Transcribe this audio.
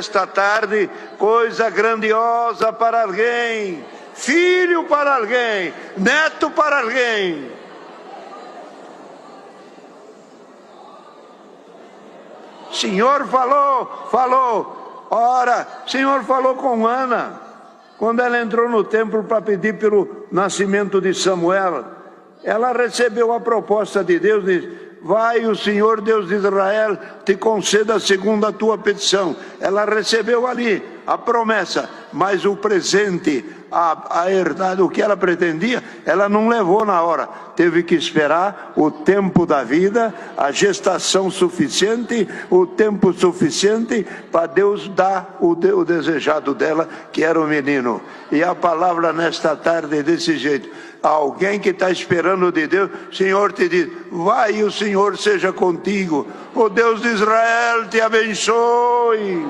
Esta tarde, coisa grandiosa para alguém, filho para alguém, neto para alguém. Senhor falou. Ora, Senhor falou com Ana, quando ela entrou no templo para pedir pelo nascimento de Samuel. Ela recebeu a proposta de Deus e disse: vai, o Senhor Deus de Israel te conceda segundo a tua petição. Ela recebeu ali a promessa, mas o presente, a herdade, o que ela pretendia, ela não levou na hora. Teve que esperar o tempo da vida, a gestação suficiente, o tempo suficiente para Deus dar o desejado dela, que era o menino. E a palavra nesta tarde é desse jeito. Alguém que está esperando de Deus, o Senhor te diz: vai e o Senhor seja contigo. O Deus de Israel te abençoe.